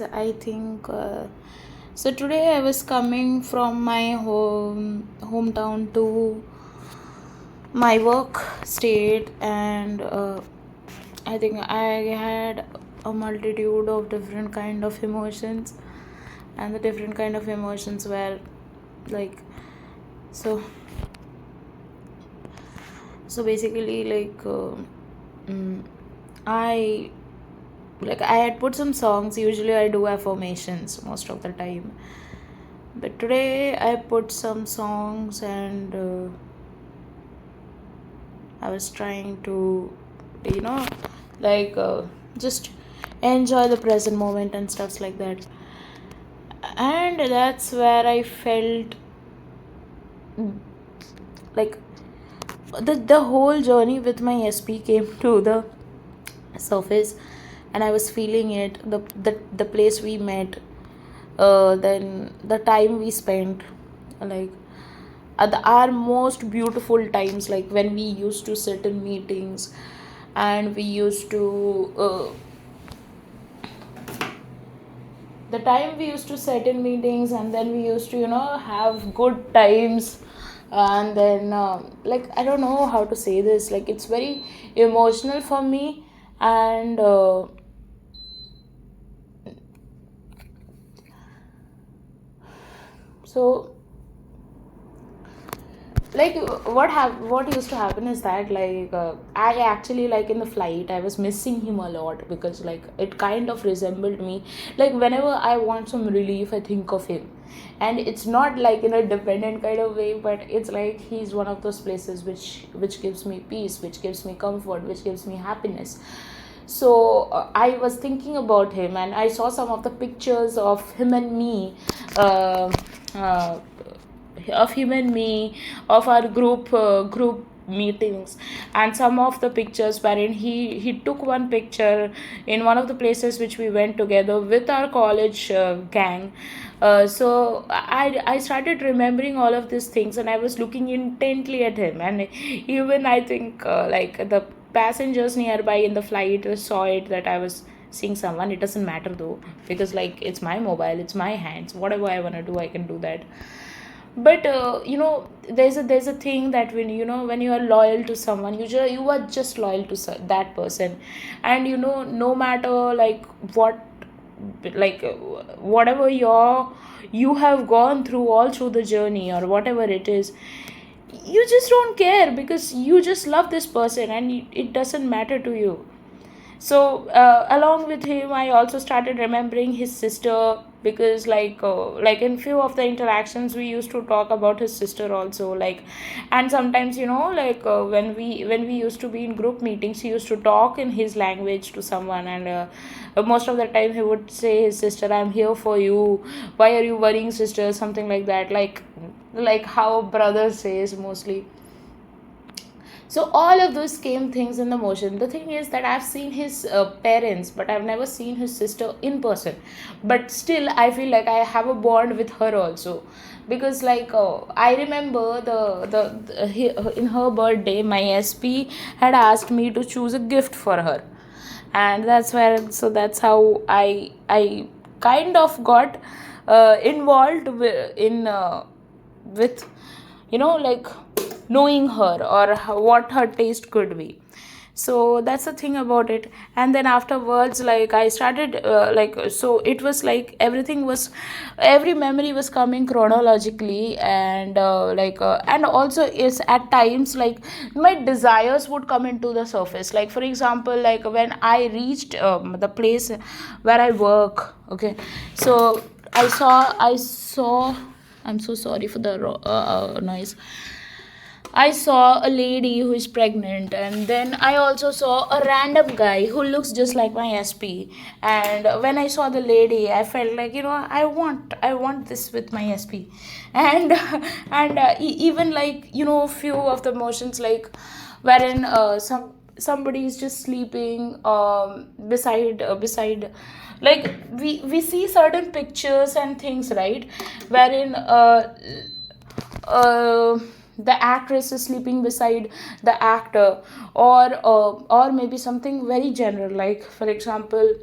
I think so. Today I was coming from my hometown to my work state, and I think I had a multitude of different kind of emotions, and the different kind of emotions were like so. So basically, mm, I I had put some songs. Usually I do affirmations most of the time, but today I put some songs, and I was trying to you know like just enjoy the present moment and stuffs like that. And that's where I felt like the whole journey with my SP came to the surface, and I was feeling it, the place we met, then the time we spent, like our most beautiful times, like when we used to sit in meetings, and we used to the time we used to sit in meetings, and then we used to have good times. And then I don't know how to say this, like it's very emotional for me. And so like what used to happen is that I actually, like in the flight, I was missing him a lot, because like it kind of resembled me. Like whenever I want some relief, I think of him. And it's not like in a dependent kind of way, but it's like he's one of those places which gives me peace, which gives me comfort, which gives me happiness. So I was thinking about him, and I saw some of the pictures of him and me, uh, uh, of our group meetings. And some of the pictures wherein he took one picture in one of the places which we went together with our college gang. So I started remembering all of these things, and I was looking intently at him. And even I think the passengers nearby in the flight saw it, that I was seeing someone. It doesn't matter though, because like it's my mobile, it's my hands, whatever I want to do, I can do that. But there's a thing that when you are loyal to someone, you are just loyal to that person. And no matter like what, like whatever you have gone through all through the journey, or whatever it is, you just don't care, because you just love this person, and it doesn't matter to you. So along with him, I also started remembering his sister, because like in few of the interactions, we used to talk about his sister also. Like, and sometimes when we used to be in group meetings, he used to talk in his language to someone. And most of the time he would say his sister, I'm here for you, why are you worrying, sister, something like that, like how brother says mostly. So all of those came things in the motion. The thing is that I've seen his parents, but I've never seen his sister in person. But still, I feel like I have a bond with her also, because I remember in her birthday, my SP had asked me to choose a gift for her. And that's how I kind of got involved with like knowing her, or what her taste could be. So that's the thing about it. And then afterwards, like I started so it was like every memory was coming chronologically. And and also is at times, like my desires would come into the surface. Like for example, like when I reached the place where I work. Okay, so I saw I'm so sorry for the noise. I saw a lady who is pregnant, and then I also saw a random guy who looks just like my SP. And when I saw the lady, I felt like I want this with my SP. And even like few of the emotions, like wherein somebody is just sleeping beside, like we see certain pictures and things, right, wherein the actress is sleeping beside the actor. Or maybe something very general, like for example,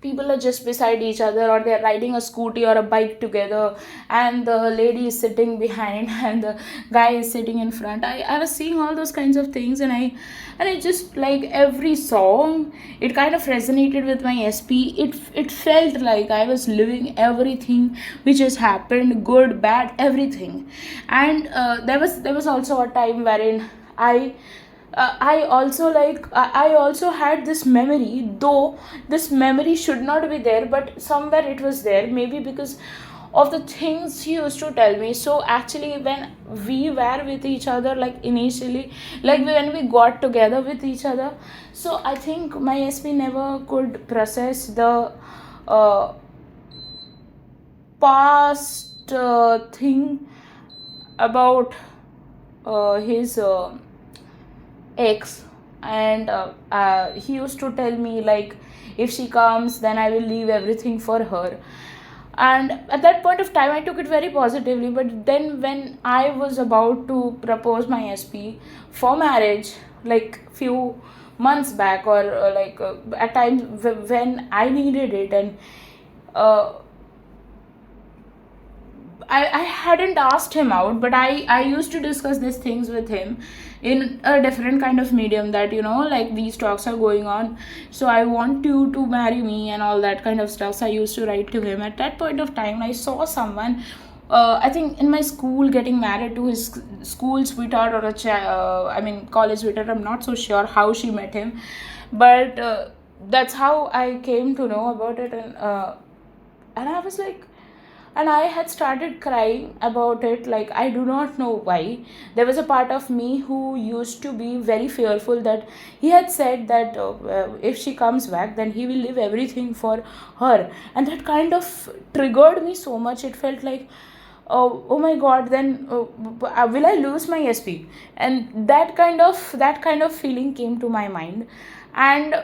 people are just beside each other, or they're riding a scooty or a bike together, and the lady is sitting behind and the guy is sitting in front. I was seeing all those kinds of things, and I just like every song. It kind of resonated with my SP. It felt like I was living everything which has happened, good, bad, everything. And there was also a time wherein I also I also had this memory, though this memory should not be there, but somewhere it was there, maybe because of the things he used to tell me. So actually, when we were with each other, like initially, like when we got together with each other, so I think my SP never could process the uh, past thing about his ex. And he used to tell me like, if she comes, then I will leave everything for her. And at that point of time I took it very positively, but then when I was about to propose my SP for marriage, like few months back, or at times when I needed it, and uh, I hadn't asked him out, but I used to discuss these things with him in a different kind of medium, that like these talks are going on, so I want you to marry me and all that kind of stuff. So I used to write to him. At that point of time I saw someone, I think in my school, getting married to his school sweetheart, or I mean college sweetheart. I'm not so sure how she met him, but that's how I came to know about it. And I was like, and I had started crying about it. Like, I do not know why. There was a part of me who used to be very fearful, that he had said that if she comes back, then he will leave everything for her. And that kind of triggered me so much. It felt like, oh my god, then will I lose my SP? And that kind of feeling came to my mind. And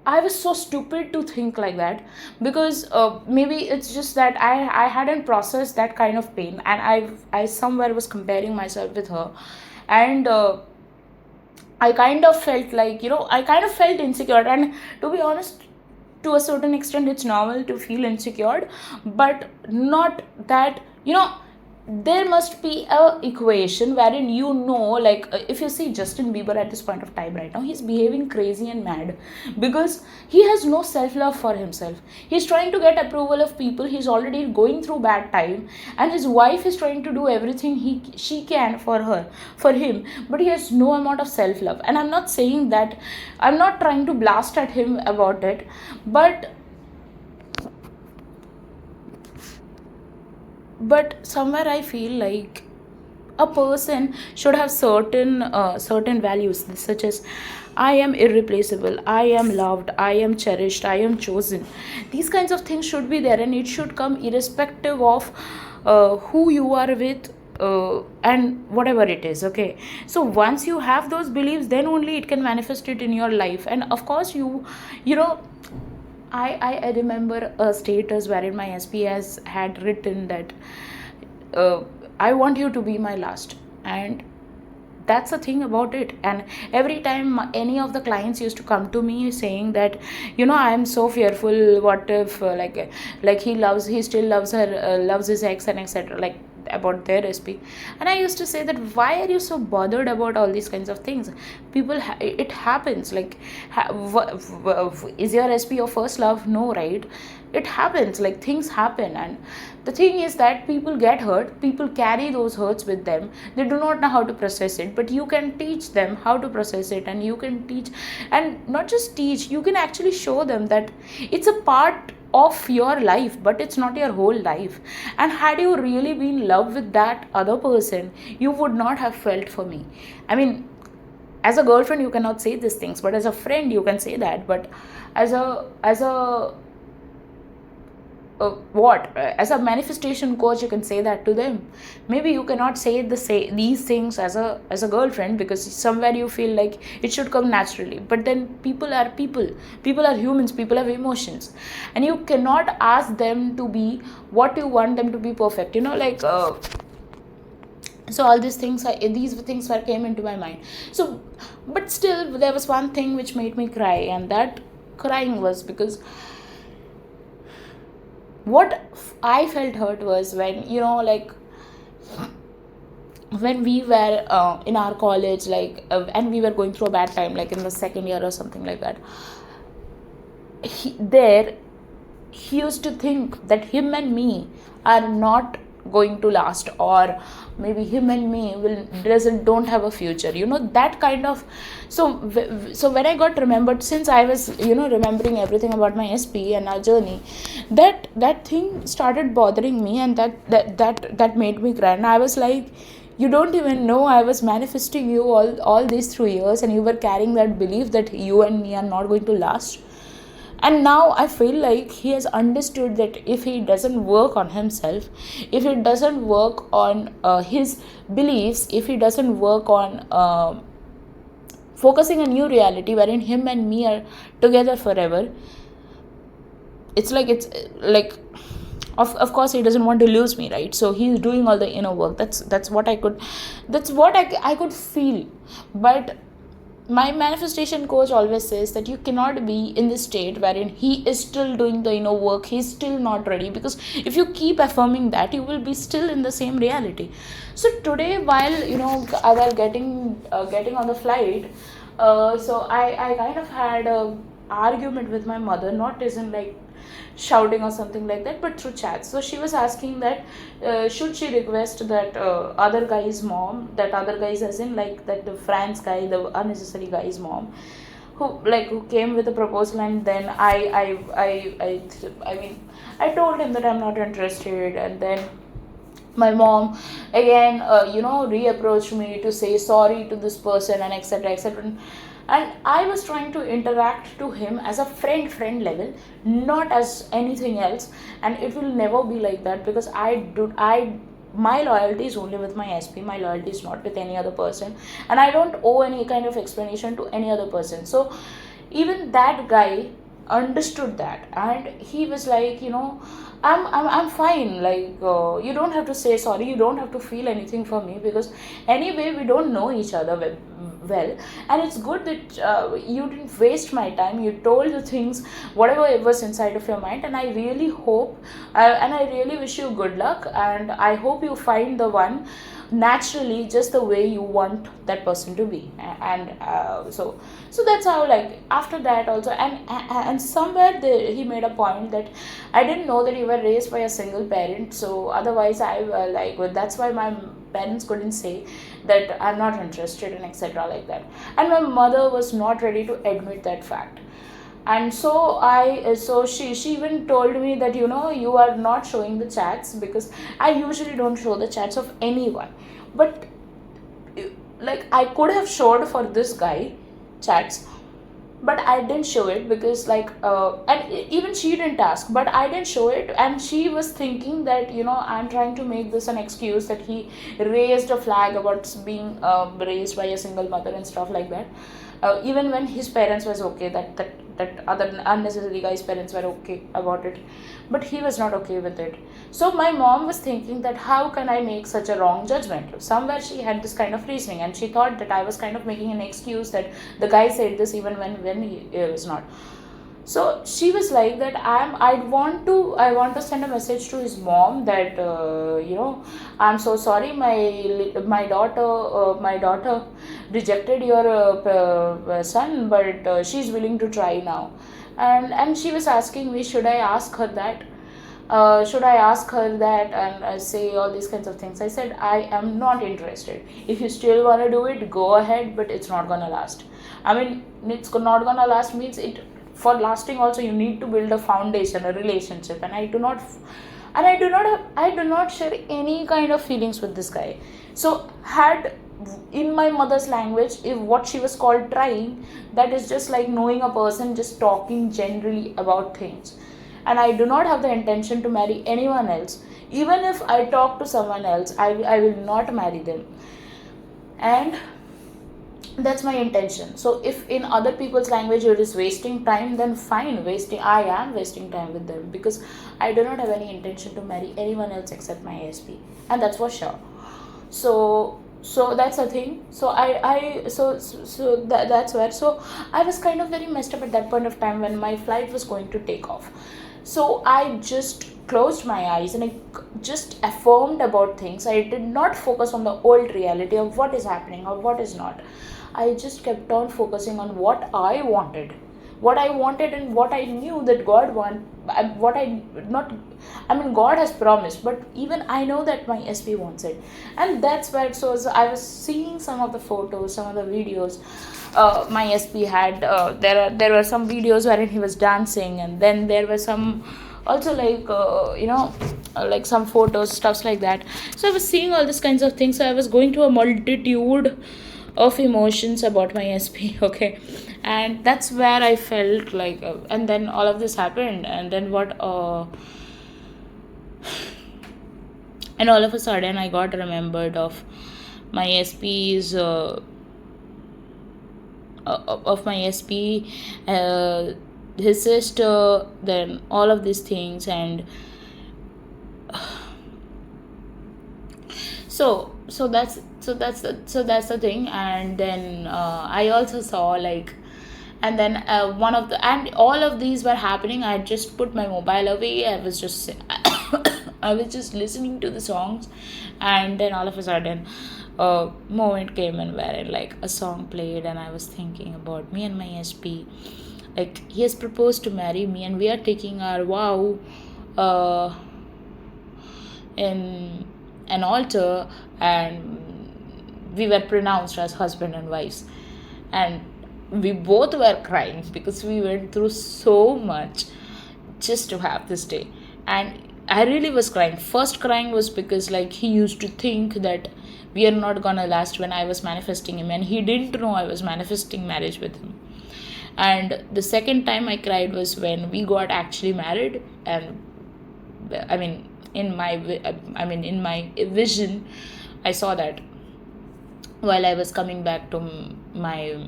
I was so stupid to think like that, because maybe it's just that I hadn't processed that kind of pain, and I somewhere was comparing myself with her. And I kind of felt like, I kind of felt insecure. And to be honest, to a certain extent, it's normal to feel insecure, but not that, there must be a equation wherein, like, if you see Justin Bieber at this point of time right now, he's behaving crazy and mad, because he has no self love for himself. He's trying to get approval of people. He's already going through bad time, and his wife is trying to do everything she can for him, but he has no amount of self love. And I'm not saying that, I'm not trying to blast at him about it, but somewhere I feel like a person should have certain values, such as, I am irreplaceable, I am loved, I am cherished, I am chosen. These kinds of things should be there, and it should come irrespective of who you are with, and whatever it is. Okay, so once you have those beliefs, then only it can manifest it in your life. And of course, you know I remember a status wherein my SPS had written that, uh, I want you to be my last. And that's the thing about it. And every time any of the clients used to come to me saying that, I am so fearful, what if he still loves her, loves his ex, and etc., like, about their SP. And I used to say that, why are you so bothered about all these kinds of things? It happens. Like, is your SP your first love? No, right? It happens. Like, things happen. And the thing is that people get hurt, people carry those hurts with them, they do not know how to process it. But you can teach them how to process it, and you can teach, and not just teach, you can actually show them that it's a part of your life, but it's not your whole life. And had you really been in love with that other person, you would not have felt for me. I mean, as a girlfriend you cannot say these things, but as a friend you can say that. But as a what as a manifestation coach, you can say that to them. Maybe you cannot say these things as a girlfriend, because somewhere you feel like it should come naturally. But then people are humans, people have emotions, and you cannot ask them to be what you want them to be, perfect, like, so all these things came into my mind. So, but still, there was one thing which made me cry, and that crying was because what I felt hurt was when, like, when we were in our college, like, and we were going through a bad time, like in the second year or something like that. There, he used to think that him and me are not going to last, or maybe him and me will doesn't don't have a future, that kind of. So when I got remembered, since I was, remembering everything about my SP and our journey, that thing started bothering me, and that made me cry. And I was like, you don't even know I was manifesting you all these 3 years, and you were carrying that belief that you and me are not going to last. And now I feel like he has understood that if he doesn't work on himself, if he doesn't work on his beliefs, if he doesn't work on focusing a new reality wherein him and me are together forever, it's like of course he doesn't want to lose me, right? So he's doing all the inner work. That's what I could feel. But my manifestation coach always says that you cannot be in this state wherein he is still doing the inner work, he's still not ready, because if you keep affirming that, you will be still in the same reality. So today, while I was getting on the flight, so I kind of had a argument with my mother, not as in like shouting or something like that, but through chats. So she was asking that should she request that other guy's mom, that other guy's as in like that the France guy, the unnecessary guy's mom, who came with a proposal. And then I mean, I told him that I'm not interested. And then my mom again reapproached me to say sorry to this person, and etc etc. And I was trying to interact to him as a friend level, not as anything else. And it will never be like that, because I my loyalty is only with my SP. My loyalty is not with any other person, and I don't owe any kind of explanation to any other person. So even that guy understood that, and he was like, I'm fine, like you don't have to say sorry, you don't have to feel anything for me, because anyway we don't know each other well. And it's good that you didn't waste my time, you told the things whatever it was inside of your mind. And I really hope and I really wish you good luck, and I hope you find the one naturally, just the way you want that person to be. And so that's how, like, after that also. And somewhere he made a point that I didn't know that you were raised by a single parent, so otherwise I like, well, that's why my parents couldn't say that I'm not interested, and etc like that. And my mother was not ready to admit that fact. And so she even told me that you are not showing the chats, because I usually don't show the chats of anyone. But like, I could have showed for this guy chats, but I didn't show it, because like and even she didn't ask, but I didn't show it. And she was thinking that I'm trying to make this an excuse, that he raised a flag about being raised by a single mother and stuff like that. Even when his parents was okay, that other unnecessary guy's parents were okay about it, but he was not okay with it. So my mom was thinking that how can I make such a wrong judgment. Somewhere she had this kind of reasoning, and she thought that I was kind of making an excuse, that the guy said this even when he was not. So she was like that I want to send a message to his mom that I'm so sorry, my daughter rejected your son, but she's willing to try now. And she was asking me, should I ask her that, and say all these kinds of things. I said, I am not interested. If you still want to do it, go ahead, but it's not gonna last. I mean, it's not gonna last means it. For lasting also, you need to build a foundation, a relationship. And I do not share any kind of feelings with this guy. So had, in my mother's language, if what she was called trying, that is just like knowing a person, just talking generally about things. And I do not have the intention to marry anyone else. Even if I talk to someone else, I will not marry them. And that's my intention. So if in other people's language you're just wasting time, then fine, I am wasting time with them, because I do not have any intention to marry anyone else except my SP, and that's for sure. So So that's the thing. So that's where, so I was kind of very messed up at that point of time when my flight was going to take off. So I just closed my eyes and I just affirmed about things. I did not focus on the old reality of what is happening or what is not. I just kept on focusing on what I wanted, and what I knew that God want. What I not, I mean, God has promised, but even I know that my SP wants it, and that's where. So I was seeing some of the photos, some of the videos. My SP had, there were some videos wherein he was dancing, and then there were some also like, like some photos, stuffs like that. So I was seeing all these kinds of things. So I was going through a multitude of emotions about my SP. Okay, and that's where I felt like, and then all of this happened, and then what, and all of a sudden I got remembered of my SP's, of my SP, uh, his sister, then all of these things. And that's the thing. And then I also saw like, and then one of the, and all of these were happening. I just put my mobile away. I was just I was just listening to the songs, and then all of a sudden a moment came in wherein like a song played, and I was thinking about me and my SP. Like, he has proposed to marry me, and we are taking our vow uh, in an altar, and we were pronounced as husband and wives. And we both were crying because we went through so much just to have this day. And I really was crying. First crying was because like he used to think that we are not gonna last when I was manifesting him, and he didn't know I was manifesting marriage with him. And the second time I cried was when we got actually married. And I mean, in my vision, I saw that while I was coming back to my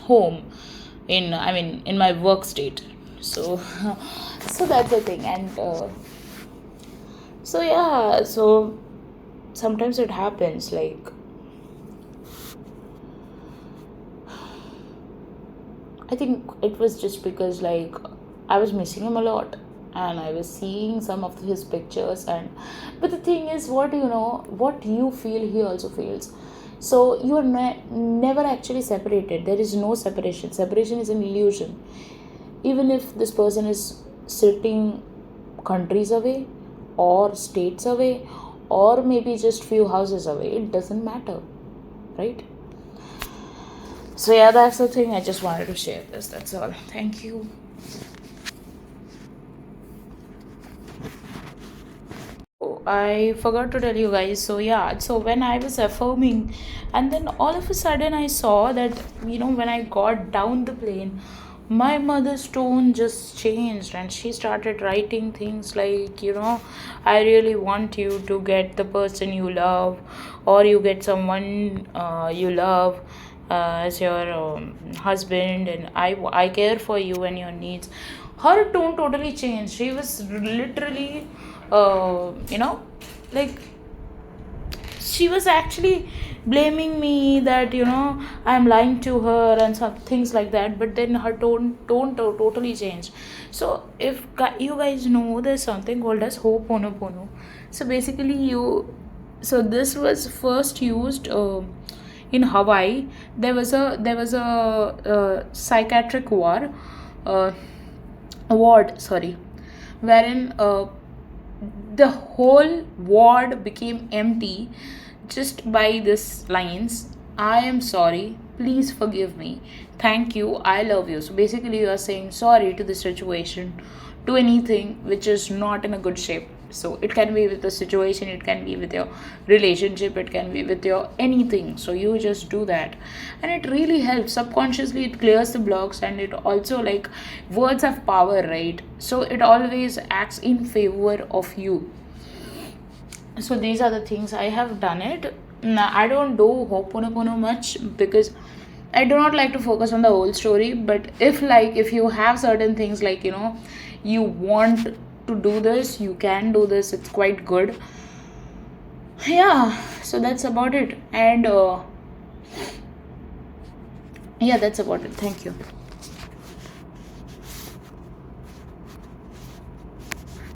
home, in my work state. So so that's the thing. And so yeah, so sometimes it happens like, I think it was just because like I was missing him a lot, and I was seeing some of his pictures. And but the thing is, what you feel, he also feels. So you are never actually separated. There is no separation. Separation is an illusion. Even if this person is sitting countries away, or states away, or maybe just few houses away, it doesn't matter, right? So yeah, that's the thing. I just wanted to share this. That's all. Thank you. Oh, I forgot to tell you guys. So yeah, so when I was affirming, and then all of a sudden I saw that, when I got down the plane, my mother's tone just changed, and she started writing things like, I really want you to get the person you love, or you get someone you love as your husband, and I care for you and your needs. Her tone totally changed. She was literally, like, she was actually blaming me that, I'm lying to her and some things like that. But then her totally changed. So if you guys know, there's something called as Ho'oponopono. So basically, so this was first used in Hawaii. There was a psychiatric uh, ward, sorry, wherein the whole ward became empty just by this lines: I am sorry, please forgive me, thank you, I love you. So basically you are saying sorry to the situation, to anything which is not in a good shape. So it can be with the situation, it can be with your relationship, it can be with your anything. So you just do that, and it really helps. Subconsciously it clears the blocks, and it also, like, words have power, right? So it always acts in favor of you. So these are the things I have done it. Now, I don't do Ho'oponopono much because I do not like to focus on the whole story. But if you have certain things, like, you want to do this, you can do this. It's quite good. Yeah, so that's about it. And yeah, that's about it. Thank you.